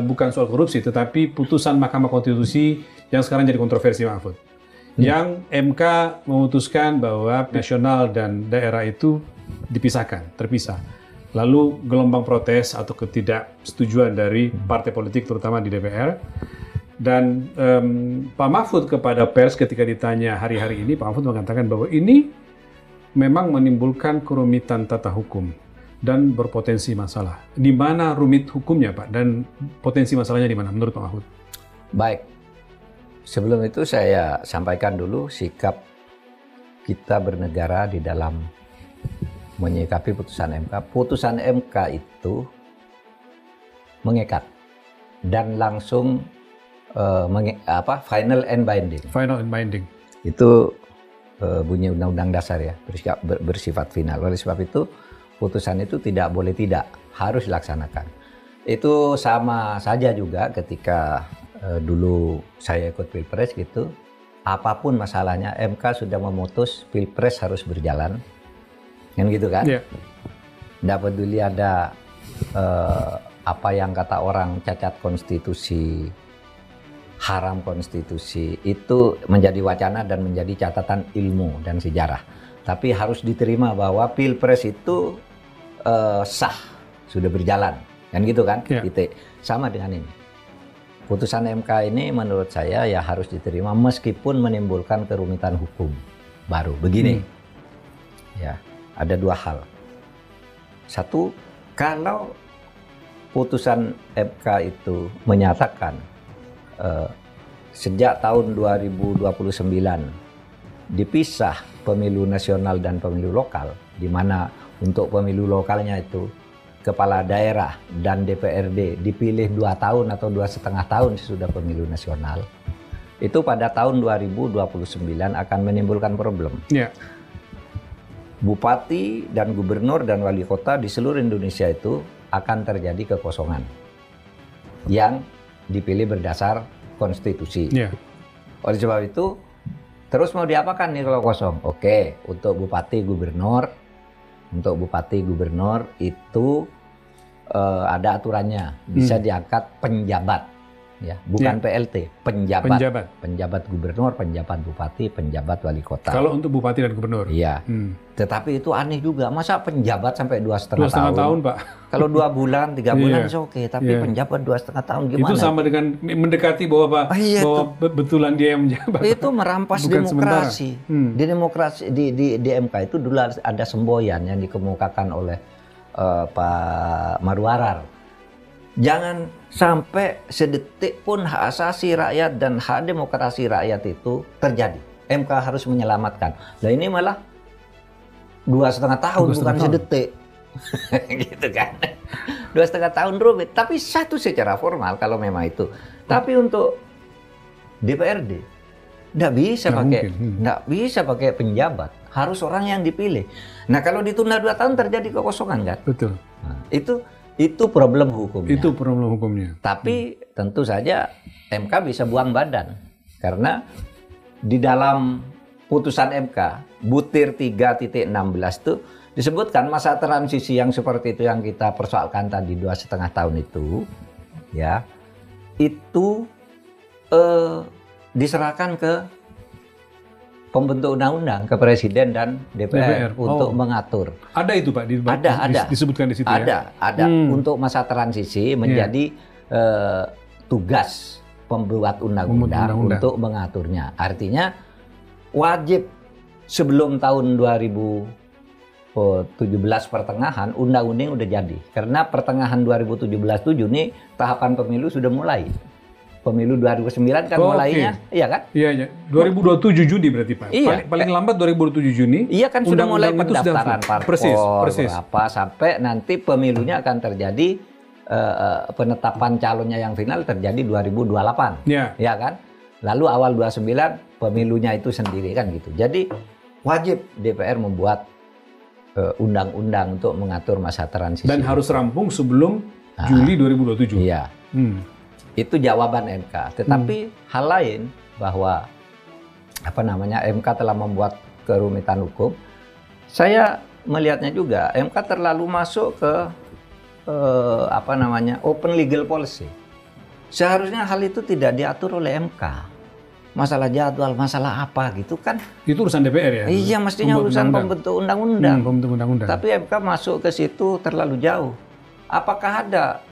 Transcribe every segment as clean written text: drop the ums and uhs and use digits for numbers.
bukan soal korupsi, tetapi putusan Mahkamah Konstitusi yang sekarang jadi kontroversi, Mahfud. Yang MK memutuskan bahwa nasional dan daerah itu dipisahkan, terpisah. Lalu gelombang protes atau ketidaksetujuan dari partai politik, terutama di DPR. Dan Pak Mahfud kepada pers ketika ditanya hari-hari ini, Pak Mahfud mengatakan bahwa ini memang menimbulkan kerumitan tata hukum dan berpotensi masalah. Di mana rumit hukumnya, Pak? Dan potensi masalahnya di mana menurut Pak Mahfud? Baik, sebelum itu saya sampaikan dulu sikap kita bernegara di dalam menyikapi putusan MK. Putusan MK itu mengikat dan langsung final and binding. Final and binding. Itu bunyi Undang-Undang Dasar ya, bersifat final. Oleh sebab itu putusan itu tidak boleh tidak, harus dilaksanakan. Itu sama saja juga ketika dulu saya ikut Pilpres gitu, apapun masalahnya MK sudah memutus Pilpres harus berjalan, kan gitu kan? Yeah. Tidak peduli ada apa yang kata orang cacat konstitusi, haram konstitusi, itu menjadi wacana dan menjadi catatan ilmu dan sejarah. Tapi harus diterima bahwa Pilpres itu sah, sudah berjalan, kan gitu kan? Yeah. Titik. Sama dengan ini. Putusan MK ini menurut saya ya harus diterima meskipun menimbulkan kerumitan hukum baru. Begini, ya ada dua hal. Satu, kalau putusan MK itu menyatakan sejak tahun 2029 dipisah pemilu nasional dan pemilu lokal, di mana untuk pemilu lokalnya itu kepala daerah dan DPRD dipilih 2 tahun atau 2,5 tahun sesudah pemilu nasional, itu pada tahun 2029 akan menimbulkan problem. Yeah. Bupati dan gubernur dan wali kota di seluruh Indonesia itu akan terjadi kekosongan yang dipilih berdasar konstitusi. Yeah. Oleh sebab itu, terus mau diapakan nih kalau kosong? Oke, untuk bupati gubernur itu ada aturannya, bisa diangkat penjabat, ya, bukan PLT, penjabat gubernur, penjabat bupati, penjabat wali kota. Kalau untuk bupati dan gubernur. Iya. Tetapi itu aneh juga, masa penjabat sampai 2,5 tahun, Pak. Kalau 2 bulan, 3 bulan oke, tapi penjabat 2,5 tahun gimana? Itu sama dengan mendekati bahwa Pak, bahwa betulan dia yang menjabat. Itu merampas demokrasi. Di demokrasi di MK itu dulu ada semboyan yang dikemukakan oleh Pak Marwarar. Jangan sampai sedetik pun hak asasi rakyat dan hak demokrasi rakyat itu terjadi. MK harus menyelamatkan. Nah ini malah 2,5 tahun, bukan sedetik. Gitu kan. 2,5 tahun rumit. Tapi satu secara formal kalau memang itu. Tapi untuk DPRD nggak bisa pakai penjabat. Harus orang yang dipilih. Nah kalau ditunda 2 tahun terjadi kekosongan kan? Betul. Nah, itu problem hukumnya. Itu problem hukumnya. Tapi tentu saja MK bisa buang badan. Karena di dalam putusan MK, butir 3.16 itu disebutkan masa transisi yang seperti itu yang kita persoalkan tadi 2,5 tahun itu, ya, itu diserahkan ke pembentuk undang-undang, ke Presiden dan DPR. Untuk mengatur. Ada itu Pak? Disebutkan di situ ada, ya? Ada. Untuk masa transisi menjadi tugas pembuat undang-undang untuk mengaturnya. Artinya wajib sebelum tahun 2017 pertengahan undang-undang udah jadi. Karena pertengahan 2017 ini tahapan pemilu sudah mulai. Pemilu 2009 kan mulainya, iya kan? Iya. 2027 Juni berarti Pak. Iya. Paling lambat 2027 Juni. Iya kan sudah mulai pendaftaran parpol. Persis. Berapa sampai nanti pemilunya akan terjadi penetapan calonnya yang final terjadi 2028. Iya. Ya kan? Lalu awal 29 pemilunya itu sendiri kan gitu. Jadi wajib DPR membuat undang-undang untuk mengatur masa transisi. Dan harus rampung sebelum Juli 2027. Iya. Itu jawaban MK. Tetapi hal lain bahwa MK telah membuat kerumitan hukum. Saya melihatnya juga MK terlalu masuk ke open legal policy. Seharusnya hal itu tidak diatur oleh MK. Masalah jadwal, masalah apa gitu kan? Itu urusan DPR ya? Iya, mestinya urusan pembentuk undang-undang. Pembentuk undang-undang. Tapi MK masuk ke situ terlalu jauh. Apakah ada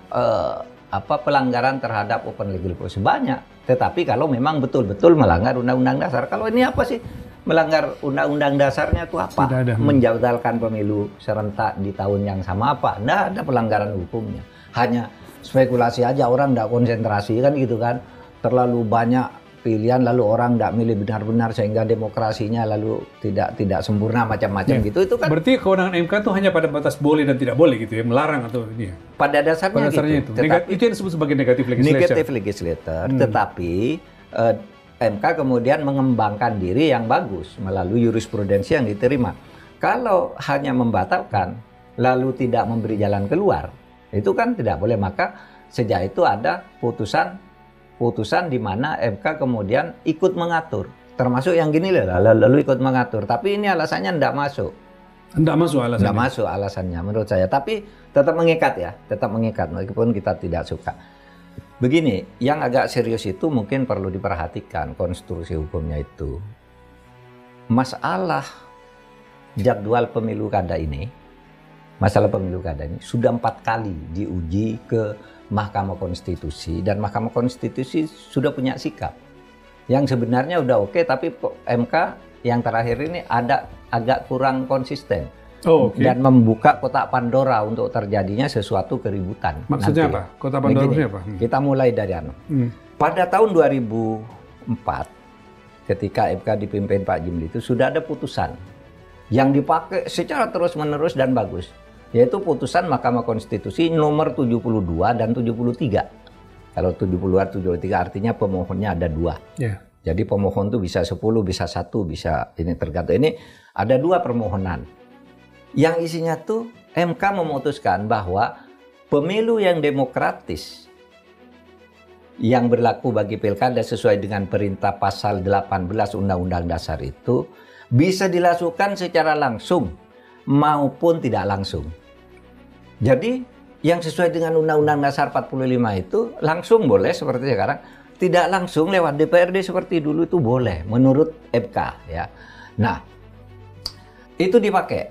pelanggaran terhadap open legal policy? Banyak. Tetapi kalau memang betul-betul melanggar undang-undang dasar. Kalau ini apa sih? Melanggar undang-undang dasarnya itu apa? Menjadwalkan pemilu serentak di tahun yang sama apa? Nggak ada pelanggaran hukumnya. Hanya spekulasi aja, orang nggak konsentrasi kan gitu kan. Terlalu banyak pilihan lalu orang tidak milih benar-benar sehingga demokrasinya lalu tidak sempurna macam-macam gitu. Itu kan berarti kewenangan MK itu hanya pada batas boleh dan tidak boleh gitu ya, melarang atau ini ya? Pada dasarnya gitu. Itu. Itu yang disebut sebagai negatif legislator. Negatif legislator. Tetapi MK kemudian mengembangkan diri yang bagus melalui jurisprudensi yang diterima. Kalau hanya membatalkan lalu tidak memberi jalan keluar, itu kan tidak boleh. Maka sejak itu ada putusan di mana MK kemudian ikut mengatur, termasuk yang gini lalu ikut mengatur. Tapi ini alasannya tidak masuk. Tidak masuk alasannya. Tidak masuk alasannya menurut saya. Tapi tetap mengikat ya, tetap mengikat meskipun kita tidak suka. Begini, yang agak serius itu mungkin perlu diperhatikan konstruksi hukumnya itu. Masalah jadwal pemilu kada ini, sudah 4 kali diuji ke Mahkamah Konstitusi dan Mahkamah Konstitusi sudah punya sikap yang sebenarnya udah oke, tapi MK yang terakhir ini ada agak kurang konsisten dan membuka kotak Pandora untuk terjadinya sesuatu keributan. Maksudnya nanti. Apa? Kotak Pandora itu apa? Kita mulai dari pada tahun 2004 ketika MK dipimpin Pak Jimli itu sudah ada putusan yang dipakai secara terus-menerus dan bagus. Yaitu putusan Mahkamah Konstitusi nomor 72 dan 73. Kalau 72 73 artinya pemohonnya ada 2. Yeah. Jadi pemohon itu bisa 10, bisa 1, bisa ini tergantung. Ini ada 2 permohonan. Yang isinya tuh MK memutuskan bahwa pemilu yang demokratis yang berlaku bagi pilkada sesuai dengan perintah pasal 18 Undang-Undang Dasar itu bisa dilakukan secara langsung maupun tidak langsung. Jadi yang sesuai dengan Undang-Undang Dasar 45 itu langsung boleh seperti sekarang, tidak langsung lewat DPRD seperti dulu itu boleh menurut MK ya. Nah, itu dipakai.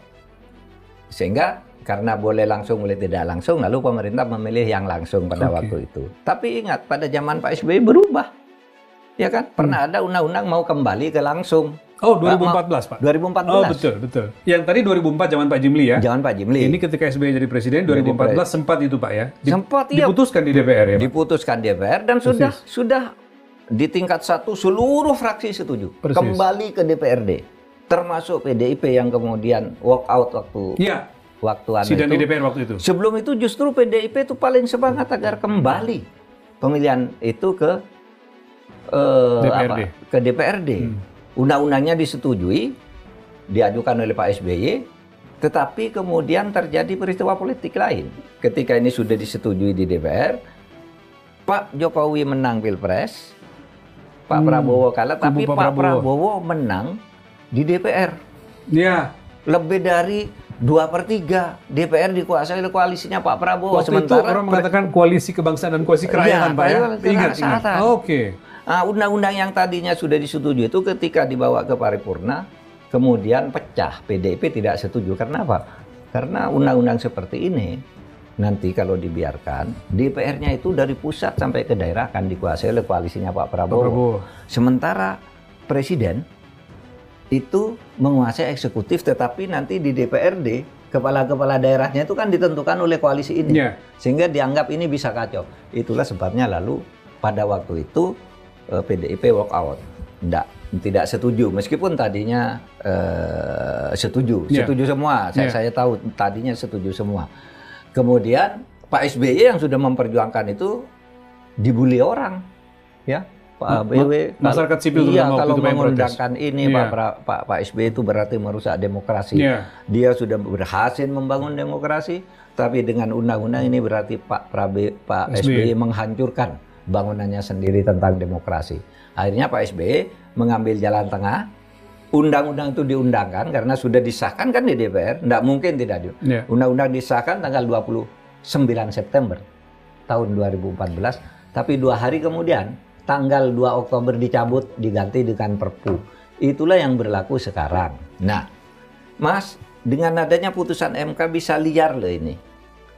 Sehingga karena boleh langsung boleh tidak langsung lalu pemerintah memilih yang langsung pada waktu itu. Tapi ingat pada zaman Pak SBY berubah. Ya kan? Pernah ada undang-undang mau kembali ke langsung. Oh, 2014, Pak. 2014. Oh, betul. Yang tadi 2004 zaman Pak Jimli ya? Zaman Pak Jimli. Ini ketika SBY jadi presiden 2014 sempat itu, Pak ya? Sempat iya. Diputuskan di DPR ya, Pak? Diputuskan DPR dan sudah di tingkat 1 seluruh fraksi setuju. Persis. Kembali ke DPRD. Termasuk PDIP yang kemudian walk out waktu sidang di DPR waktu itu. Sebelum itu justru PDIP itu paling semangat agar kembali pemilihan itu ke DPRD. Undang-undangnya disetujui, diajukan oleh Pak SBY, tetapi kemudian terjadi peristiwa politik lain. Ketika ini sudah disetujui di DPR, Pak Jokowi menang Pilpres, Pak Prabowo kalah, tapi Pak Prabowo menang di DPR. Ya. Lebih dari 2/3 DPR dikuasai oleh koalisinya Pak Prabowo. Waktu sementara itu orang mengatakan koalisi kebangsaan dan koalisi kerajaan, Pak ya? Ingat. Oke. Nah, undang-undang yang tadinya sudah disetujui itu ketika dibawa ke paripurna, kemudian pecah. PDIP tidak setuju. Karena apa? Karena undang-undang seperti ini, nanti kalau dibiarkan, DPR-nya itu dari pusat sampai ke daerah akan dikuasai oleh koalisinya Pak Prabowo. Sementara Presiden itu menguasai eksekutif, tetapi nanti di DPRD, kepala-kepala daerahnya itu kan ditentukan oleh koalisi ini. Yeah. Sehingga dianggap ini bisa kacau. Itulah sebabnya lalu pada waktu itu PDIP walk out, tidak setuju, meskipun tadinya setuju semua. Saya tahu tadinya setuju semua. Kemudian Pak SBY yang sudah memperjuangkan itu dibully orang, ya Pak BW. Masyarakat sipil kalau mengundangkan ini Pak SBY itu berarti merusak demokrasi. Dia sudah berhasil membangun demokrasi, tapi dengan undang-undang ini berarti Pak SBY menghancurkan bangunannya sendiri tentang demokrasi. Akhirnya Pak SBY mengambil jalan tengah. Undang-undang itu diundangkan karena sudah disahkan kan di DPR. Tidak mungkin tidak. Undang-undang disahkan tanggal 20 9 September tahun 2014, tapi 2 hari kemudian tanggal 2 Oktober dicabut diganti dengan Perpu. Itulah yang berlaku sekarang. Nah, Mas, dengan adanya putusan MK bisa liar loh ini.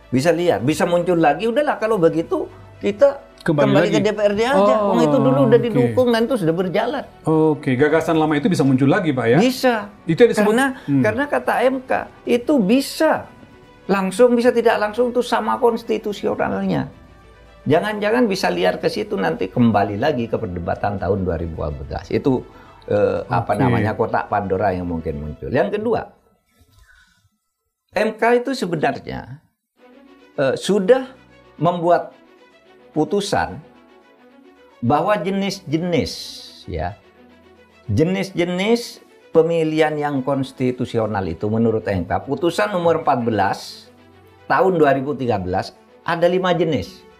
Bisa liar, bisa muncul lagi. Udahlah kalau begitu kita kembali ke DPRD aja. Itu dulu udah didukung dan itu sudah berjalan. Oke, gagasan lama itu bisa muncul lagi, Pak ya? Bisa. Itu yang disebut, karena kata MK itu bisa langsung, bisa tidak langsung, itu sama konstitusionalnya. Jangan-jangan bisa liar ke situ, nanti kembali lagi ke perdebatan tahun 2014. Itu kotak Pandora yang mungkin muncul. Yang kedua, MK itu sebenarnya sudah membuat putusan bahwa jenis-jenis pemilihan yang konstitusional itu menurut MK, putusan nomor 14 tahun 2013 ada 5 jenis.